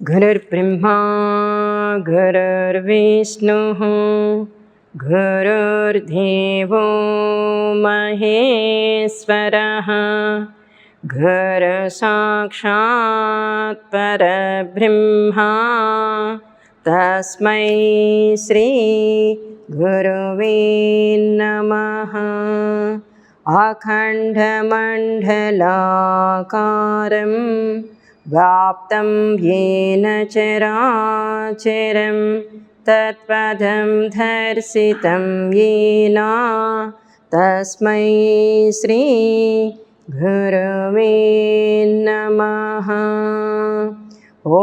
गुरुर्ब्रह्मा गुरुर्विष्णुः गुरुर्देवो महेश्वरः गुरुसाक्षात् परब्रह्मा तस्मै श्री गुरुवे नमः। अखण्डमण्डलाकारं व्याप्तं येन चराचरं तत्पदं दर्शितं येन तस्मै श्री गुरुवे नमः। ॐ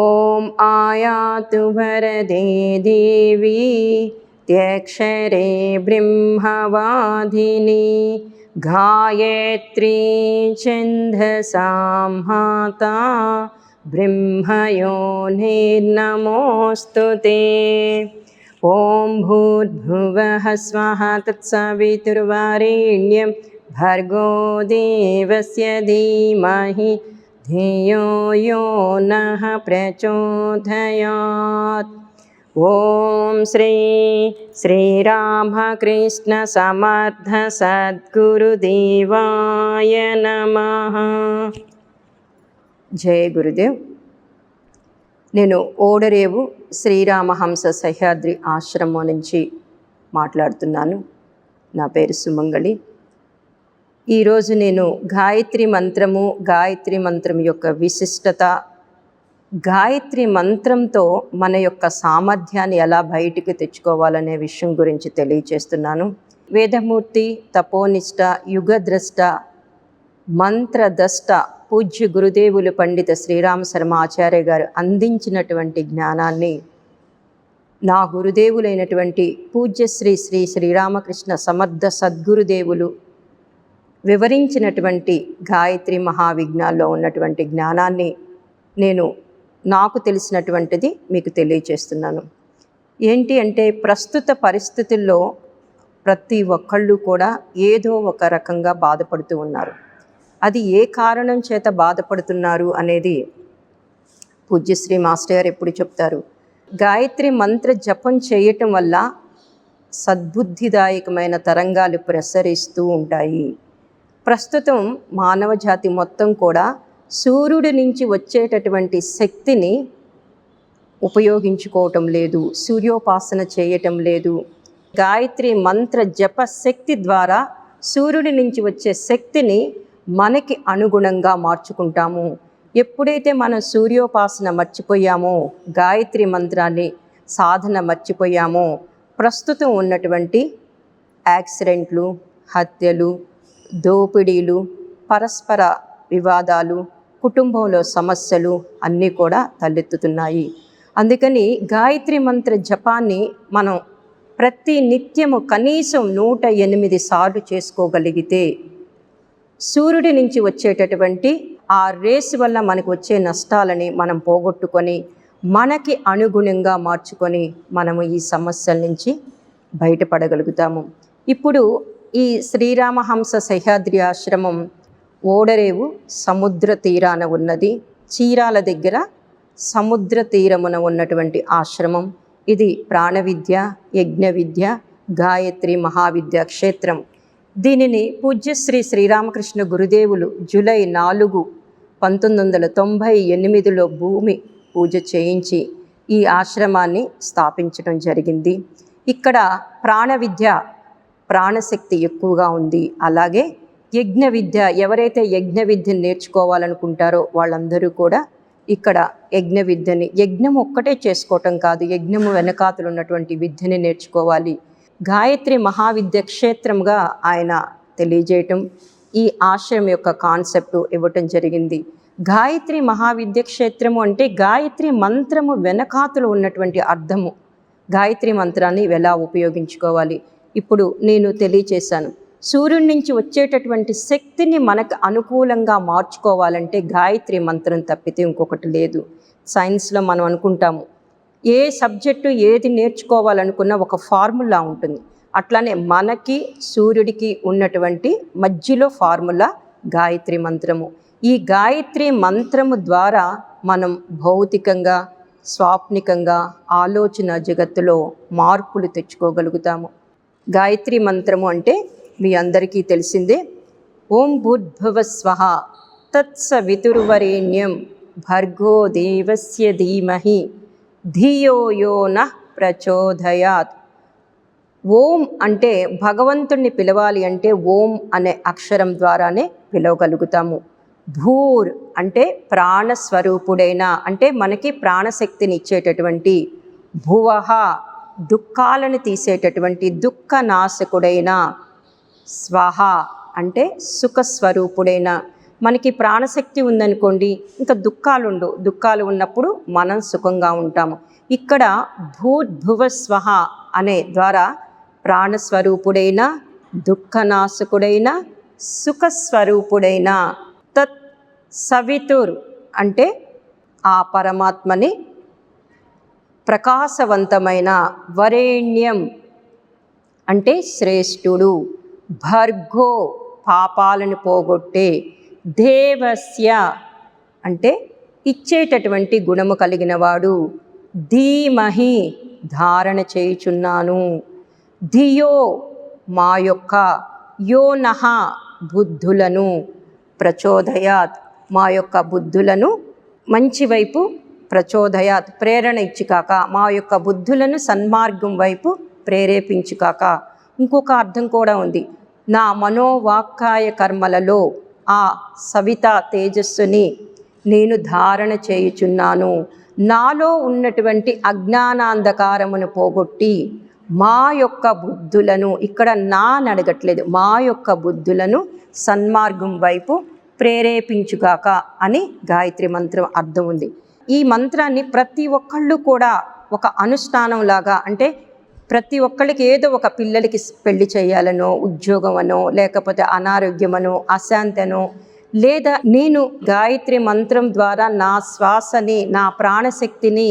आयातु वरदे देवी त्यक्षरे ब्रह्मवादिनी गायत्री छन्दसां माता ब्रह्मयोनिर्नमोऽस्तु ते। ॐ भूर्भुवः स्वः तत्सवितुर्वरेण्यं भर्गो देवस्य धीमहि धियो यो नः प्रचोदयात्। ओम श्री श्रीरामकृष्ण समर्थ सद्गुरुदेवाय नमः। जय गुरुदेव। నేను ఓడరేవు శ్రీరామహంస సహ్యాద్రి ఆశ్రమం నుంచి మాట్లాడుతున్నాను. నా పేరు సుమంగళి. ఈరోజు నేను గాయత్రి మంత్రం యొక్క విశిష్టత, గాయత్రి మంత్రంతో మన యొక్క సామర్థ్యాన్ని ఎలా బయటికి తెచ్చుకోవాలనే విషయం గురించి తెలియచేస్తున్నాను. వేదమూర్తి, తపోనిష్ట, యుగద్రష్ట, మంత్రదష్ట పూజ్య గురుదేవులు పండిత శ్రీరామ శర్మ ఆచార్య గారు అందించినటువంటి జ్ఞానాన్ని నా గురుదేవులైనటువంటి పూజ్య శ్రీ శ్రీరామకృష్ణ సమర్థ సద్గురుదేవులు వివరించినటువంటి గాయత్రి మహావిజ్ఞాల్లో ఉన్నటువంటి జ్ఞానాన్ని నేను నాకు తెలిసినటువంటిది మీకు తెలియచేస్తున్నాను. ఏంటి అంటే, ప్రస్తుత పరిస్థితుల్లో ప్రతి ఒక్కళ్ళు కూడా ఏదో ఒక రకంగా బాధపడుతూ ఉన్నారు. అది ఏ కారణం చేత బాధపడుతున్నారు అనేది పూజ్యశ్రీ మాస్టర్ గారు ఎప్పుడు చెప్తారు. గాయత్రి మంత్ర జపం చేయటం వల్ల సద్బుద్ధిదాయకమైన తరంగాలు ప్రసరిస్తూ ఉంటాయి. ప్రస్తుతం మానవ జాతి మొత్తం కూడా సూర్యుడి నుంచి వచ్చేటటువంటి శక్తిని ఉపయోగించుకోవటం లేదు, సూర్యోపాసన చేయటం లేదు. గాయత్రి మంత్ర జప శక్తి ద్వారా సూర్యుడి నుంచి వచ్చే శక్తిని మనకి అనుగుణంగా మార్చుకుంటాము. ఎప్పుడైతే మనం సూర్యోపాసన మర్చిపోయామో, గాయత్రి మంత్రాన్ని సాధన మర్చిపోయామో, ప్రస్తుతం ఉన్నటువంటి యాక్సిడెంట్లు, హత్యలు, దోపిడీలు, పరస్పర వివాదాలు, కుటుంబంలో సమస్యలు అన్నీ కూడా తలెత్తుతున్నాయి. అందుకని గాయత్రి మంత్ర జపాన్ని మనం ప్రతి నిత్యము కనీసం 108 సార్లు చేసుకోగలిగితే సూర్యుడి నుంచి వచ్చేటటువంటి ఆ రేస్ వల్ల మనకు వచ్చే నష్టాలని మనం పోగొట్టుకొని మనకి అనుగుణంగా మార్చుకొని మనము ఈ సమస్యల నుంచి బయటపడగలుగుతాము. ఇప్పుడు ఈ శ్రీరామహంస సహ్యాద్రి ఆశ్రమం ఓడరేవు సముద్ర తీరాన ఉన్నది. చీరాల దగ్గర సముద్ర తీరమున ఉన్నటువంటి ఆశ్రమం ఇది. ప్రాణ విద్య, యజ్ఞ విద్య, గాయత్రి మహావిద్య క్షేత్రం. దీనిని పూజ్యశ్రీ శ్రీరామకృష్ణ గురుదేవులు జూలై 4, 1998లో భూమి పూజ చేయించి ఈ ఆశ్రమాన్ని స్థాపించడం జరిగింది. ఇక్కడ ప్రాణ విద్య, ప్రాణశక్తి ఎక్కువగా ఉంది. అలాగే యజ్ఞ విద్య, ఎవరైతే యజ్ఞ విద్యను నేర్చుకోవాలనుకుంటారో వాళ్ళందరూ కూడా ఇక్కడ యజ్ఞ విద్యని, యజ్ఞం ఒక్కటే చేసుకోవటం కాదు, యజ్ఞము వెనకాతలు ఉన్నటువంటి విద్యని నేర్చుకోవాలి. గాయత్రి మహావిద్య క్షేత్రంగా ఆయన తెలియజేయటం, ఈ ఆశ్రమం యొక్క కాన్సెప్ట్ ఇవ్వటం జరిగింది. గాయత్రి మహావిద్య క్షేత్రము అంటే గాయత్రి మంత్రము వెనకాతలు ఉన్నటువంటి అర్థము. గాయత్రి మంత్రాన్ని ఎలా ఉపయోగించుకోవాలి ఇప్పుడు నేను తెలియచేశాను. సూర్యుడి నుంచి వచ్చేటటువంటి శక్తిని మనకు అనుకూలంగా మార్చుకోవాలంటే గాయత్రి మంత్రం తప్పితే ఇంకొకటి లేదు. సైన్స్లో మనం అనుకుంటాము ఏ సబ్జెక్టు ఏది నేర్చుకోవాలనుకున్న ఒక ఫార్ములా ఉంటుంది. అట్లానే మనకి సూర్యుడికి ఉన్నటువంటి మధ్యలో ఫార్ములా గాయత్రి మంత్రము. ఈ గాయత్రి మంత్రము ద్వారా మనం భౌతికంగా, స్వాప్నికంగా, ఆలోచన జగత్తులో మార్పులు తెచ్చుకోగలుగుతాము. గాయత్రి మంత్రము అంటే మీ అందరికీ తెలిసిందే. ఓం భూర్భువస్వః తత్సవితుర్వరేణ్యం భర్గో దేవస్య ధీమహి ధియో యో నః ప్రచోదయాత్. ఓం అంటే భగవంతుణ్ణి పిలవాలి అంటే ఓం అనే అక్షరం ద్వారానే పిలవగలుగుతాము. భూర్ అంటే ప్రాణస్వరూపుడైన, అంటే మనకి ప్రాణశక్తిని ఇచ్చేటటువంటి. భువః దుఃఖాలను తీసేటటువంటి దుఃఖనాశకుడైన. స్వహ అంటే సుఖస్వరూపుడైన. మనకి ప్రాణశక్తి ఉందనుకోండి ఇంకా దుఃఖాలు ఉన్నప్పుడు మనం సుఖంగా ఉంటాము. ఇక్కడ భూర్భువస్వః అనే ద్వారా ప్రాణస్వరూపుడైన, దుఃఖనాశకుడైన, సుఖస్వరూపుడైన. తత్ సవితుర్ అంటే ఆ పరమాత్మని ప్రకాశవంతమైన, వరేణ్యం అంటే శ్రేష్ఠుడు, భర్గో పాపాలను పోగొట్టే, దేవస్య అంటే ఇచ్చేటటువంటి గుణము కలిగిన వాడు, ధీమహి ధారణ చేయుచున్నాను, ధియో మా యొక్క, యోనః బుద్ధులను, ప్రచోదయాత్ మా యొక్క బుద్ధులను మంచి వైపు, ప్రచోదయాత్ ప్రేరణ ఇచ్చుకాక, మా యొక్క బుద్ధులను సన్మార్గం వైపు ప్రేరేపించుకాక. ఇంకొక అర్థం కూడా ఉంది. నా మనోవాక్కాయ కర్మలలో ఆ సవిత తేజస్సుని నేను ధారణ చేయుచున్నాను. నాలో ఉన్నటువంటి అజ్ఞానాంధకారమును పోగొట్టి మా యొక్క బుద్ధులను, ఇక్కడ నా నడగట్లేదు, మా యొక్క బుద్ధులను సన్మార్గం వైపు ప్రేరేపించుగాక అని గాయత్రి మంత్రం అర్థం ఉంది. ఈ మంత్రాన్ని ప్రతి ఒక్కళ్ళు కూడా ఒక అనుష్ఠానంలాగా, అంటే ప్రతి ఒక్కళ్ళకి ఏదో ఒక పిల్లలకి పెళ్లి చేయాలనో, ఉద్యోగమనో, లేకపోతే అనారోగ్యమనో, అశాంతనో, లేదా నేను గాయత్రి మంత్రం ద్వారా నా శ్వాసని, నా ప్రాణశక్తిని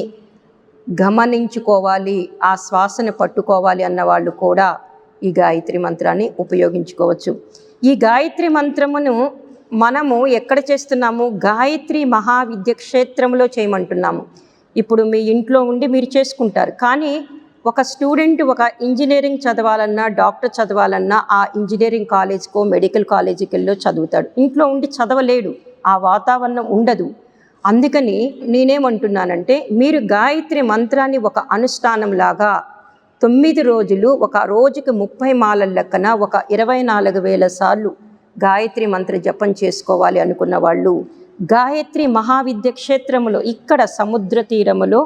గమనించుకోవాలి, ఆ శ్వాసను పట్టుకోవాలి అన్న వాళ్ళు కూడా ఈ గాయత్రి మంత్రాన్ని ఉపయోగించుకోవచ్చు. ఈ గాయత్రి మంత్రమును మనము ఎక్కడ చేస్తున్నాము? గాయత్రి మహావిద్య క్షేత్రంలో చేయమంటున్నాము. ఇప్పుడు మీ ఇంట్లో ఉండి మీరు చేసుకుంటారు, కానీ ఒక స్టూడెంట్ ఒక ఇంజనీరింగ్ చదవాలన్నా, డాక్టర్ చదవాలన్నా ఆ ఇంజనీరింగ్ కాలేజ్కో, మెడికల్ కాలేజీకి వెళ్ళి చదువుతాడు. ఇంట్లో ఉండి చదవలేడు, ఆ వాతావరణం ఉండదు. అందుకని నేనేమంటున్నానంటే, మీరు గాయత్రి మంత్రాన్ని ఒక అనుష్ఠానంలాగా 9 రోజులు, ఒక రోజుకి 30 మాలల లెక్కన ఒక 24,000 సార్లు గాయత్రి మంత్ర జపం చేసుకోవాలి అనుకున్న వాళ్ళు గాయత్రి మహావిద్య క్షేత్రములో, ఇక్కడ సముద్ర తీరములో,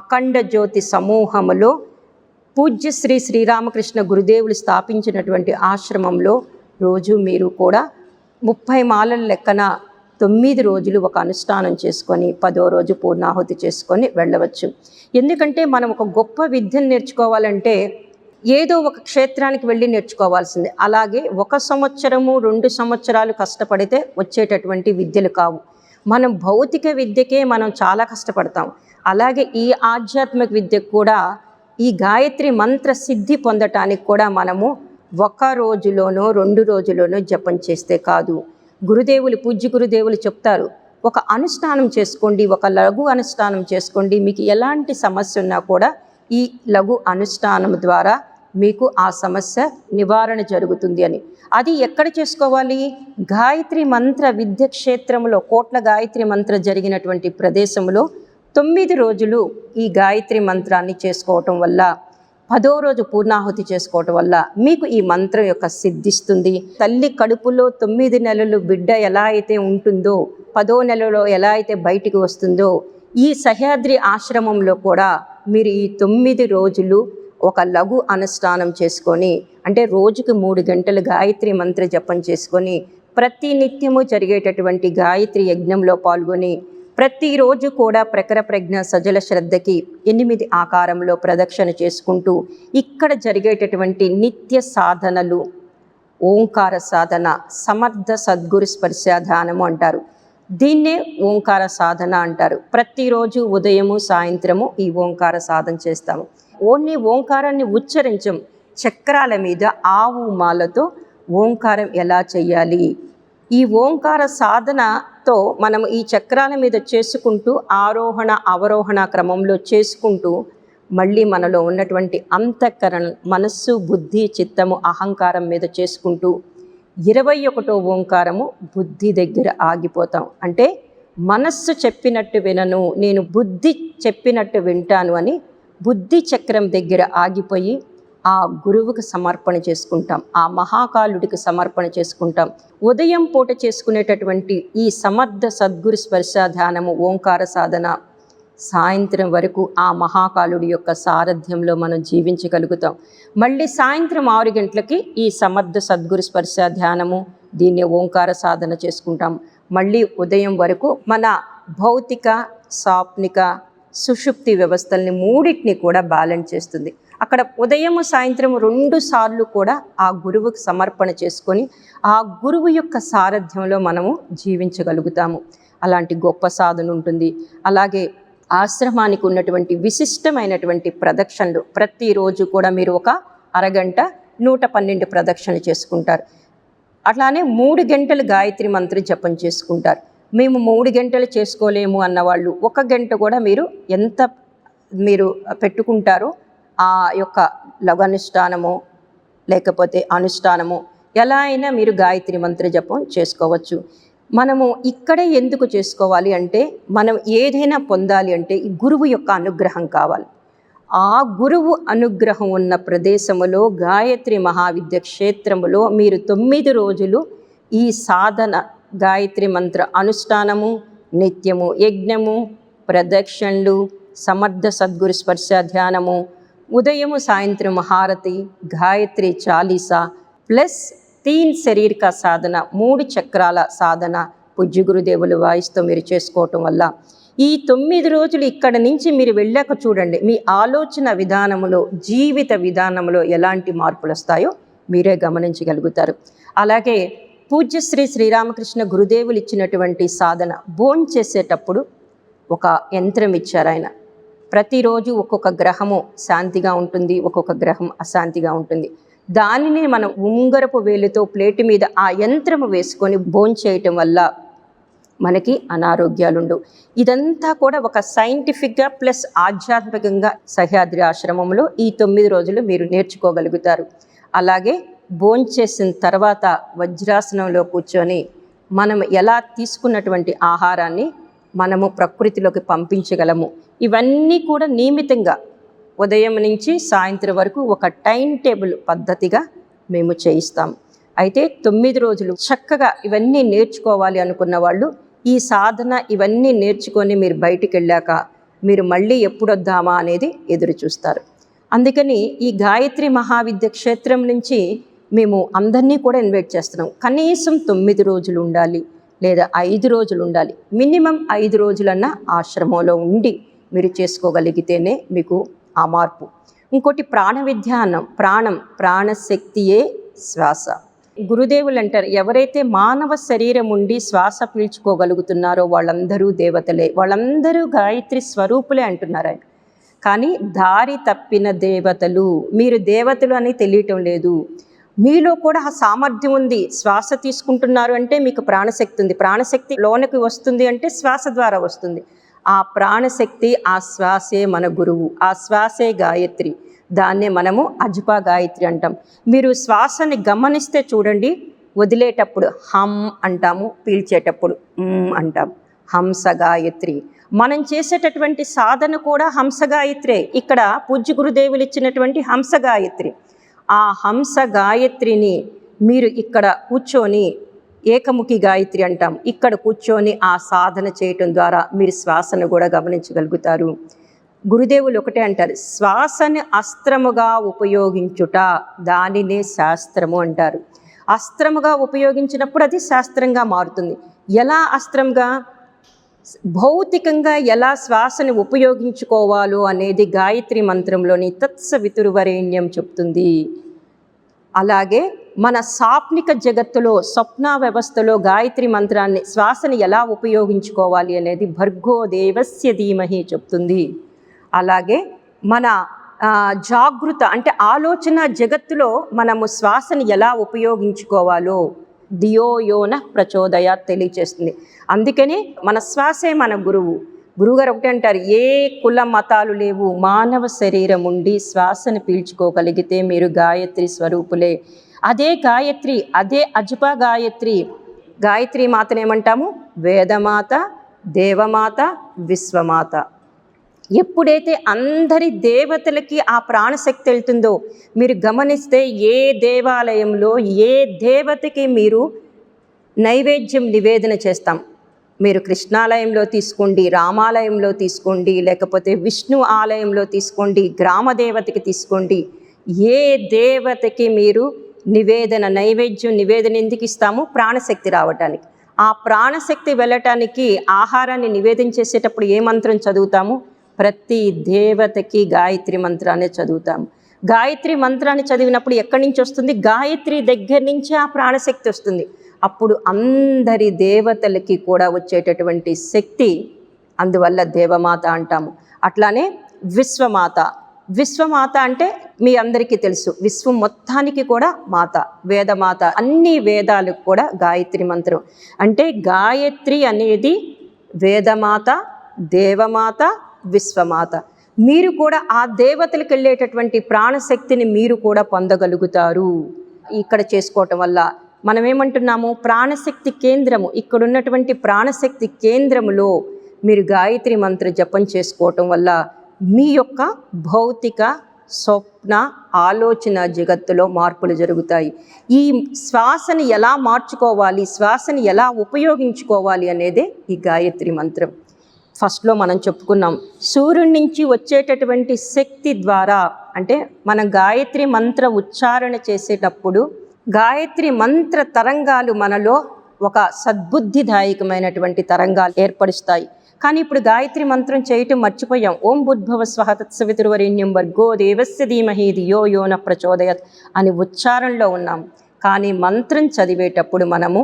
అఖండ జ్యోతి సమూహములో, పూజ్య శ్రీ శ్రీరామకృష్ణ గురుదేవులు స్థాపించినటువంటి ఆశ్రమంలో రోజు మీరు కూడా 30 మాలల లెక్కన 9 రోజులు ఒక అనుష్ఠానం చేసుకొని 10వ రోజు పూర్ణాహుతి చేసుకొని వెళ్ళవచ్చు. ఎందుకంటే మనం ఒక గొప్ప విద్యను నేర్చుకోవాలంటే ఏదో ఒక క్షేత్రానికి వెళ్ళి నేర్చుకోవాల్సిందే. అలాగే 1 సంవత్సరము 2 సంవత్సరాలు కష్టపడితే వచ్చేటటువంటి విద్యలు కావు. మనం భౌతిక విద్యకే మనం చాలా కష్టపడతాం. అలాగే ఈ ఆధ్యాత్మిక విద్యకు కూడా, ఈ గాయత్రి మంత్ర సిద్ధి పొందటానికి కూడా మనము 1 రోజులోనో 2 రోజులోనో జపం చేస్తే కాదు. గురుదేవులు, పూజ్య గురుదేవులు చెప్తారు, ఒక అనుష్ఠానం చేసుకోండి, ఒక లఘు అనుష్ఠానం చేసుకోండి, మీకు ఎలాంటి సమస్య ఉన్నా కూడా ఈ లఘు అనుష్ఠానం ద్వారా మీకు ఆ సమస్య నివారణ జరుగుతుంది అని. అది ఎక్కడ చేసుకోవాలి? గాయత్రి మంత్ర విద్య క్షేత్రంలో, కోట్ల గాయత్రి మంత్ర జరిగినటువంటి ప్రదేశంలో 9 రోజులు ఈ గాయత్రి మంత్రాన్ని చేసుకోవటం వల్ల, 10వ రోజు పూర్ణాహుతి చేసుకోవటం వల్ల మీకు ఈ మంత్రం యొక్క సిద్ధిస్తుంది. తల్లి కడుపులో 9 నెలలు బిడ్డ ఎలా అయితే ఉంటుందో, 10వ నెలలో ఎలా అయితే బయటికి వస్తుందో, ఈ సహ్యాద్రి ఆశ్రమంలో కూడా మీరు ఈ 9 రోజులు ఒక లఘు అనుష్ఠానం చేసుకొని, అంటే రోజుకు 3 గంటలు గాయత్రి మంత్ర జపం చేసుకొని, ప్రతి నిత్యము జరిగేటటువంటి గాయత్రి యజ్ఞంలో పాల్గొని, ప్రతిరోజు కూడా ప్రఖర ప్రజ్ఞ సజల శ్రద్ధకి 8 ఆకారంలో ప్రదక్షిణ చేసుకుంటూ ఇక్కడ జరిగేటటువంటి నిత్య సాధనలు ఓంకార సాధన, సమర్థ సద్గురు స్పర్శాధ్యానము అంటారు. దీన్నే ఓంకార సాధన అంటారు. ప్రతిరోజు ఉదయము సాయంత్రము ఈ ఓంకార సాధన చేస్తాము. ఓన్లీ ఓంకారాన్ని ఉచ్చరించం, చక్రాల మీద ఆవు మాలతో ఓంకారం ఎలా చేయాలి, ఈ ఓంకార సాధనతో మనం ఈ చక్రాల మీద చేసుకుంటూ ఆరోహణ అవరోహణ క్రమంలో చేసుకుంటూ మళ్ళీ మనలో ఉన్నటువంటి అంతఃకరణ, మనస్సు, బుద్ధి, చిత్తము, అహంకారం మీద చేసుకుంటూ 21వ ఓంకారము బుద్ధి దగ్గర ఆగిపోతాం. అంటే మనస్సు చెప్పినట్టు వినను, నేను బుద్ధి చెప్పినట్టు వింటాను అని బుద్ధి చక్రం దగ్గర ఆగిపోయి ఆ గురువుకి సమర్పణ చేసుకుంటాం, ఆ మహాకాలుడికి సమర్పణ చేసుకుంటాం. ఉదయం పూట చేసుకునేటటువంటి ఈ సమర్థ సద్గురు స్పర్శాధ్యానము ఓంకార సాధన సాయంత్రం వరకు ఆ మహాకాలుడి యొక్క సారథ్యంలో మనం జీవించగలుగుతాం. మళ్ళీ సాయంత్రం 6 గంటలకి ఈ సమర్థ సద్గురు స్పర్శాధ్యానము, దీన్ని ఓంకార సాధన చేసుకుంటాం. మళ్ళీ ఉదయం వరకు మన భౌతిక, స్వాప్నిక, సుషుప్తి వ్యవస్థల్ని మూడింటిని కూడా బ్యాలెన్స్ చేస్తుంది. అక్కడ ఉదయం సాయంత్రం 2 సార్లు కూడా ఆ గురువుకి సమర్పణ చేసుకొని ఆ గురువు యొక్క సారథ్యంలో మనము జీవించగలుగుతాము. అలాంటి గొప్ప సాధన ఉంటుంది. అలాగే ఆశ్రమానికి ఉన్నటువంటి విశిష్టమైనటువంటి ప్రదక్షిణలు ప్రతిరోజు కూడా మీరు ఒక అరగంట 112 ప్రదక్షిణలు చేసుకుంటారు. అట్లానే 3 గంటలు గాయత్రి మంత్ర జపం చేసుకుంటారు. మేము 3 గంటలు చేసుకోలేము అన్నవాళ్ళు 1 గంట కూడా మీరు ఎంత మీరు పెట్టుకుంటారో ఆ యొక్క లఘనుష్ఠానము లేకపోతే అనుష్ఠానము ఎలా అయినా మీరు గాయత్రి మంత్ర జపం చేసుకోవచ్చు. మనము ఇక్కడే ఎందుకు చేసుకోవాలి అంటే, మనం ఏదైనా పొందాలి అంటే ఈ గురువు యొక్క అనుగ్రహం కావాలి. ఆ గురువు అనుగ్రహం ఉన్న ప్రదేశములో గాయత్రి మహావిద్య క్షేత్రములో మీరు 9 రోజులు ఈ సాధన గాయత్రి మంత్ర అనుష్ఠానము, నిత్యము యజ్ఞము, ప్రదక్షిణలు, సమర్థ సద్గురు స్పర్శాధ్యానము, ఉదయము సాయంత్రం హారతి, గాయత్రి చాలీసా ప్లస్ 3 శరీర కా సాధన, 3 చక్రాల సాధన పూజ్య గురుదేవులు వాయిస్తో మీరు చేసుకోవటం వల్ల ఈ 9 రోజులు ఇక్కడ నుంచి మీరు వెళ్ళాక చూడండి, మీ ఆలోచన విధానములో, జీవిత విధానంలో ఎలాంటి మార్పులు వస్తాయో మీరే గమనించగలుగుతారు. అలాగే పూజ్య శ్రీ శ్రీరామకృష్ణ గురుదేవులు ఇచ్చినటువంటి సాధన, భోంచేసేటప్పుడు ఒక యంత్రం ఇచ్చారు ఆయన. ప్రతిరోజు ఒక్కొక్క గ్రహము శాంతిగా ఉంటుంది, ఒక్కొక్క గ్రహం అశాంతిగా ఉంటుంది. దానిని మనం ఉంగరపు వేలుతో ప్లేటు మీద ఆ యంత్రము వేసుకొని భోంచేయటం వల్ల మనకి అనారోగ్యాలుండవు. ఇదంతా కూడా ఒక సైంటిఫిక్గా ప్లస్ ఆధ్యాత్మికంగా సహ్యాద్రి ఆశ్రమంలో ఈ 9 రోజులు మీరు నేర్చుకోగలుగుతారు. అలాగే భోంచేసిన తర్వాత వజ్రాసనంలో కూర్చొని మనం ఎలా తీసుకున్నటువంటి ఆహారాన్ని మనము ప్రకృతిలోకి పంపించగలము, ఇవన్నీ కూడా నియమితంగా ఉదయం నుంచి సాయంత్రం వరకు ఒక టైం టేబుల్ పద్ధతిగా మేము చేయిస్తాం. అయితే 9 రోజులు చక్కగా ఇవన్నీ నేర్చుకోవాలి అనుకున్న వాళ్ళు ఈ సాధన ఇవన్నీ నేర్చుకొని మీరు బయటికి వెళ్ళాక మీరు మళ్ళీ ఎప్పుడొద్దామా అనేది ఎదురు చూస్తారు. అందుకని ఈ గాయత్రి మహావిద్య క్షేత్రం నుంచి మేము అందరినీ కూడా ఇన్వైట్ చేస్తున్నాం. కనీసం 9 రోజులు ఉండాలి, లేదా 5 రోజులు ఉండాలి. మినిమం 5 రోజులన్నా ఆశ్రమంలో ఉండి మీరు చేసుకోగలిగితేనే మీకు ఆ మార్పు. ఇంకోటి ప్రాణ విధ్యానం, ప్రాణశక్తియే శ్వాస. గురుదేవులు అంటారు, ఎవరైతే మానవ శరీరం ఉండి శ్వాస పీల్చుకోగలుగుతున్నారో వాళ్ళందరూ దేవతలే, వాళ్ళందరూ గాయత్రి స్వరూపులే అంటున్నారు ఆయన. కానీ దారి తప్పిన దేవతలు, మీరు దేవతలు అని తెలియటం లేదు. మీలో కూడా ఆ సామర్థ్యం ఉంది. శ్వాస తీసుకుంటున్నారు అంటే మీకు ప్రాణశక్తి ఉంది. ప్రాణశక్తి లోనికి వస్తుంది అంటే శ్వాస ద్వారా వస్తుంది. ఆ ప్రాణశక్తి, ఆ శ్వాసే మన గురువు, ఆ శ్వాసే గాయత్రి. దాన్నే మనము అజపా గాయత్రి అంటాం. మీరు శ్వాసని గమనిస్తే చూడండి, వదిలేటప్పుడు హమ్ అంటాము, పీల్చేటప్పుడు అంటాం. హంస గాయత్రి. మనం చేసేటటువంటి సాధన కూడా హంస గాయత్రే. ఇక్కడ పూజ్య గురుదేవులు ఇచ్చినటువంటి హంస గాయత్రి. ఆ హంస గాయత్రిని మీరు ఇక్కడ కూర్చొని, ఏకముఖి గాయత్రి అంటాం, ఇక్కడ కూర్చొని ఆ సాధన చేయటం ద్వారా మీరు శ్వాసను కూడా గమనించగలుగుతారు. గురుదేవులు ఒకటే అంటారు, శ్వాసని అస్త్రముగా ఉపయోగించుట దానినే శాస్త్రము అంటారు. అస్త్రముగా ఉపయోగించినప్పుడు అది శాస్త్రంగా మారుతుంది. ఎలా అస్త్రంగా? భౌతికంగా ఎలా శ్వాసను ఉపయోగించుకోవాలో అనేది గాయత్రి మంత్రంలోని తత్సవితుర్వరేణ్యం చెప్తుంది. అలాగే మన సాప్నిక జగత్తులో స్వప్న వ్యవస్థలో గాయత్రి మంత్రాన్ని శ్వాసని ఎలా ఉపయోగించుకోవాలి అనేది భర్గో దేవస్య ధీమహి చెప్తుంది. అలాగే మన జాగృత అంటే ఆలోచన జగత్తులో మనము శ్వాసని ఎలా ఉపయోగించుకోవాలో ధియో యోన ప్రచోదయ తెలియచేస్తుంది. అందుకని మన శ్వాసే మన గురువుగారు ఒకటే అంటారు, ఏ కుల మతాలు లేవు, మానవ శరీరం ఉండి శ్వాసను పీల్చుకోగలిగితే మీరు గాయత్రి స్వరూపులే. అదే గాయత్రి, అదే అజప గాయత్రి. గాయత్రి మాతను ఏమంటాము? వేదమాత, దేవమాత, విశ్వమాత. ఎప్పుడైతే అందరి దేవతలకి ఆ ప్రాణశక్తి వెళ్తుందో మీరు గమనిస్తే, ఏ దేవాలయంలో ఏ దేవతకి మీరు నైవేద్యం నివేదన చేస్తాం, మీరు కృష్ణాలయంలో తీసుకోండి, రామాలయంలో తీసుకోండి, లేకపోతే విష్ణు ఆలయంలో తీసుకోండి, గ్రామ దేవతకి తీసుకోండి, ఏ దేవతకి మీరు నైవేద్యం నివేదన ఎందుకు ఇస్తాము? ప్రాణశక్తి రావటానికి. ఆ ప్రాణశక్తి వెళ్ళటానికి ఆహారాన్ని నివేదన చేసేటప్పుడు ఏ మంత్రం చదువుతాము? ప్రతి దేవతకి గాయత్రి మంత్రాన్ని చదువుతాము. గాయత్రి మంత్రాన్ని చదివినప్పుడు ఎక్కడి నుంచి వస్తుంది? గాయత్రి దగ్గర నుంచి ఆ ప్రాణశక్తి వస్తుంది. అప్పుడు అందరి దేవతలకి కూడా వచ్చేటటువంటి శక్తి, అందువల్ల దేవమాత అంటాము. అట్లానే విశ్వమాత. విశ్వమాత అంటే మీ అందరికీ తెలుసు, విశ్వం మొత్తానికి కూడా మాత, వేదమాత. అన్ని వేదాలకు కూడా గాయత్రి మంత్రం అంటే గాయత్రి అనేది వేదమాత, దేవమాత, విశ్వమాత. మీరు కూడా ఆ దేవతలకు వెళ్ళేటటువంటి ప్రాణశక్తిని మీరు కూడా పొందగలుగుతారు ఇక్కడ చేసుకోవటం వల్ల. మనం ఏమంటున్నాము? ప్రాణశక్తి కేంద్రము. ఇక్కడ ఉన్నటువంటి ప్రాణశక్తి కేంద్రములో మీరు గాయత్రి మంత్ర జపం చేసుకోవటం వల్ల మీ యొక్క భౌతిక స్వప్న ఆలోచన జగత్తులో మార్పులు జరుగుతాయి. ఈ శ్వాసని ఎలా మార్చుకోవాలి, శ్వాసని ఎలా ఉపయోగించుకోవాలి అనేదే ఈ గాయత్రి మంత్రం. ఫస్ట్లో మనం చెప్పుకున్నాం, సూర్యుడి నుంచి వచ్చేటటువంటి శక్తి ద్వారా, అంటే మనం గాయత్రి మంత్ర ఉచ్చారణ చేసేటప్పుడు గాయత్రి మంత్ర తరంగాలు మనలో ఒక సద్బుద్ధిదాయకమైనటువంటి తరంగాలు ఏర్పరుస్తాయి. కానీ ఇప్పుడు గాయత్రి మంత్రం చేయటం మర్చిపోయాం. ఓం భూర్భువః స్వః తత్సవితుర్వరేణ్యం భర్గో దేవస్య ధీమహి ధియో యో నః ప్రచోదయాత్ అని ఉచ్చారణలో ఉన్నాం. కానీ మంత్రం చదివేటప్పుడు మనము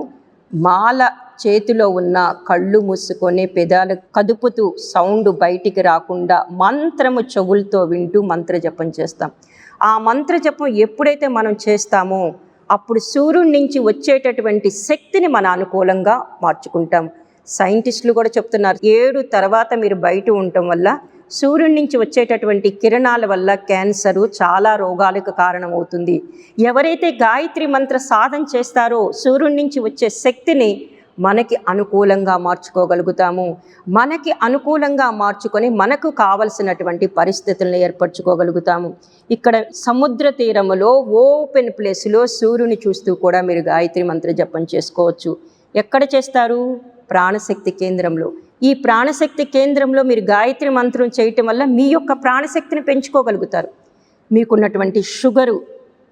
మాల చేతిలో ఉన్న కళ్ళు మూసుకొని పెదాలు కదుపుతూ సౌండ్ బయటికి రాకుండా మంత్రము చెవులతో వింటూ మంత్రజపం చేస్తాం. ఆ మంత్రజపం ఎప్పుడైతే మనం చేస్తామో అప్పుడు సూర్యుడి నుంచి వచ్చేటటువంటి శక్తిని మన అనుకూలంగా మార్చుకుంటాం. సైంటిస్టులు కూడా చెప్తున్నారు, 7 తర్వాత మీరు బయట ఉండటం వల్ల సూర్యుడి నుంచి వచ్చేటటువంటి కిరణాల వల్ల క్యాన్సరు, చాలా రోగాలకు కారణమవుతుంది. ఎవరైతే గాయత్రి మంత్ర సాధన చేస్తారో సూర్యుడి నుంచి వచ్చే శక్తిని మనకి అనుకూలంగా మార్చుకోగలుగుతాము. మనకి అనుకూలంగా మార్చుకొని మనకు కావలసినటువంటి పరిస్థితులను ఏర్పరచుకోగలుగుతాము. ఇక్కడ సముద్ర తీరములో ఓపెన్ ప్లేస్లో సూర్యుని చూస్తూ కూడా మీరు గాయత్రి మంత్ర జపం చేసుకోవచ్చు. ఎక్కడ చేస్తారు? ప్రాణశక్తి కేంద్రంలో. ఈ ప్రాణశక్తి కేంద్రంలో మీరు గాయత్రి మంత్రం చేయటం వల్ల మీ యొక్క ప్రాణశక్తిని పెంచుకోగలుగుతారు. మీకున్నటువంటి షుగరు,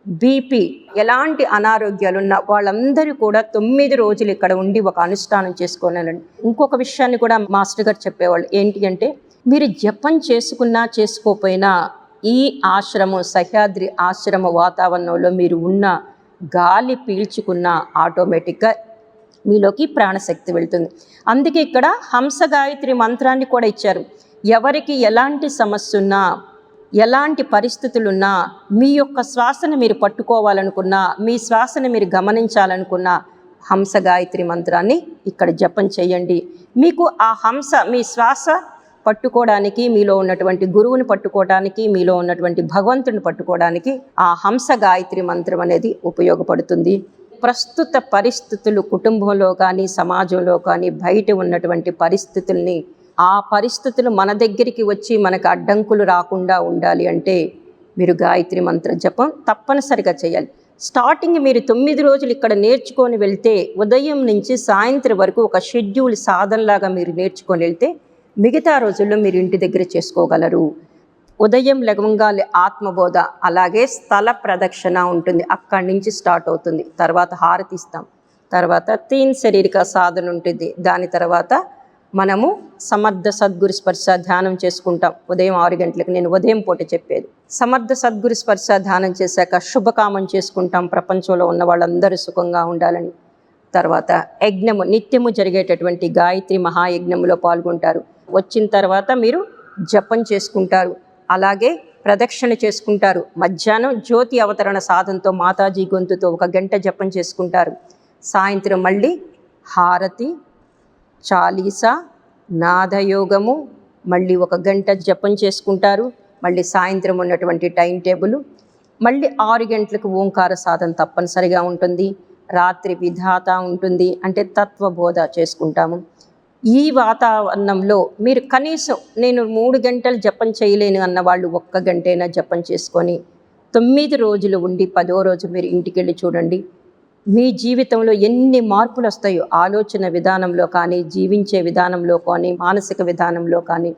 బీపీ, ఎలాంటి అనారోగ్యాలు ఉన్న వాళ్ళందరూ కూడా 9 రోజులు ఇక్కడ ఉండి ఒక అనుష్ఠానం చేసుకోనండి. ఇంకొక విషయాన్ని కూడా మాస్టర్ గారు చెప్పేవాళ్ళు, ఏంటి అంటే మీరు జపం చేసుకున్నా చేసుకోకపోయినా ఈ ఆశ్రమం, సహ్యాద్రి ఆశ్రమ వాతావరణంలో మీరు ఉన్న గాలి పీల్చుకున్న ఆటోమేటిక్గా మీలోకి ప్రాణశక్తి వెళ్తుంది. అందుకే ఇక్కడ హంస గాయత్రి మంత్రాన్ని కూడా ఇచ్చారు. ఎవరికి ఎలాంటి సమస్య ఉన్నా, ఎలాంటి పరిస్థితులున్నా, మీ యొక్క శ్వాసను మీరు పట్టుకోవాలనుకున్నా, మీ శ్వాసను మీరు గమనించాలనుకున్నా హంస గాయత్రి మంత్రాన్ని ఇక్కడ జపం చేయండి. మీకు ఆ హంస, మీ శ్వాస పట్టుకోవడానికి, మీలో ఉన్నటువంటి గురువుని పట్టుకోవడానికి, మీలో ఉన్నటువంటి భగవంతుని పట్టుకోవడానికి ఆ హంస గాయత్రి మంత్రం అనేది ఉపయోగపడుతుంది. ప్రస్తుత పరిస్థితులు కుటుంబంలో కానీ, సమాజంలో కానీ, బయట ఉన్నటువంటి పరిస్థితుల్ని, ఆ పరిస్థితులు మన దగ్గరికి వచ్చి మనకు అడ్డంకులు రాకుండా ఉండాలి అంటే మీరు గాయత్రి మంత్ర జపం తప్పనిసరిగా చేయాలి. స్టార్టింగ్ మీరు 9 రోజులు ఇక్కడ నేర్చుకొని వెళ్తే, ఉదయం నుంచి సాయంత్రం వరకు ఒక షెడ్యూల్ సాధనలాగా మీరు నేర్చుకొని వెళ్తే మిగతా రోజుల్లో మీరు ఇంటి దగ్గర చేసుకోగలరు. ఉదయం లెగవంగాలి ఆత్మబోధ, అలాగే స్థల ప్రదక్షిణ ఉంటుంది, అక్కడి నుంచి స్టార్ట్ అవుతుంది. తర్వాత హారతి ఇస్తాం, తర్వాత 3 శారీరక సాధన ఉంటుంది, దాని తర్వాత మనము సమర్థ సద్గురు స్పర్శ ధ్యానం చేసుకుంటాం. ఉదయం 6 గంటలకు నేను ఉదయం పూట చెప్పేది. సమర్థ సద్గురు స్పర్శ ధ్యానం చేశాక శుభకామం చేసుకుంటాం, ప్రపంచంలో ఉన్న వాళ్ళందరూ సుఖంగా ఉండాలని. తర్వాత యజ్ఞము, నిత్యము జరిగేటటువంటి గాయత్రి మహాయజ్ఞంలో పాల్గొంటారు. వచ్చిన తర్వాత మీరు జపం చేసుకుంటారు, అలాగే ప్రదక్షిణ చేసుకుంటారు. మధ్యాహ్నం జ్యోతి అవతరణ సాధనతో మాతాజీ గొంతుతో 1 గంట జపం చేసుకుంటారు. సాయంత్రం మళ్ళీ హారతి, చాలీసా, నాదయోగము, మళ్ళీ 1 గంట జపం చేసుకుంటారు. మళ్ళీ సాయంత్రం ఉన్నటువంటి టైం టేబుల్, మళ్ళీ 6 గంటలకు ఓంకార సాధన తప్పనిసరిగా ఉంటుంది. రాత్రి విధాత ఉంటుంది, అంటే తత్వబోధ చేసుకుంటాము. ఈ వాతావరణంలో మీరు కనీసం నేను 3 గంటలు జపం చేయలేను అన్న వాళ్ళు 1 గంటైనా జపం చేసుకొని 9 రోజులు ఉండి 10వ రోజు మీరు ఇంటికి వెళ్ళి చూడండి, మీ జీవితంలో ఎన్ని మార్పులు వస్తాయో. ఆలోచన విధానంలో కానీ, జీవించే విధానంలో కానీ, మానసిక విధానంలో కానీ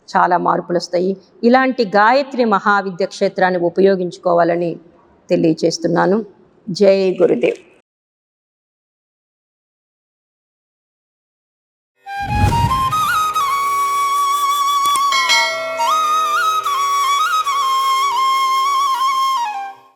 చాలా మార్పులు వస్తాయి. ఇలాంటి గాయత్రి మహావిద్య క్షేత్రాన్ని ఉపయోగించుకోవాలని తెలియచేస్తున్నాను. జై గురుదేవ్.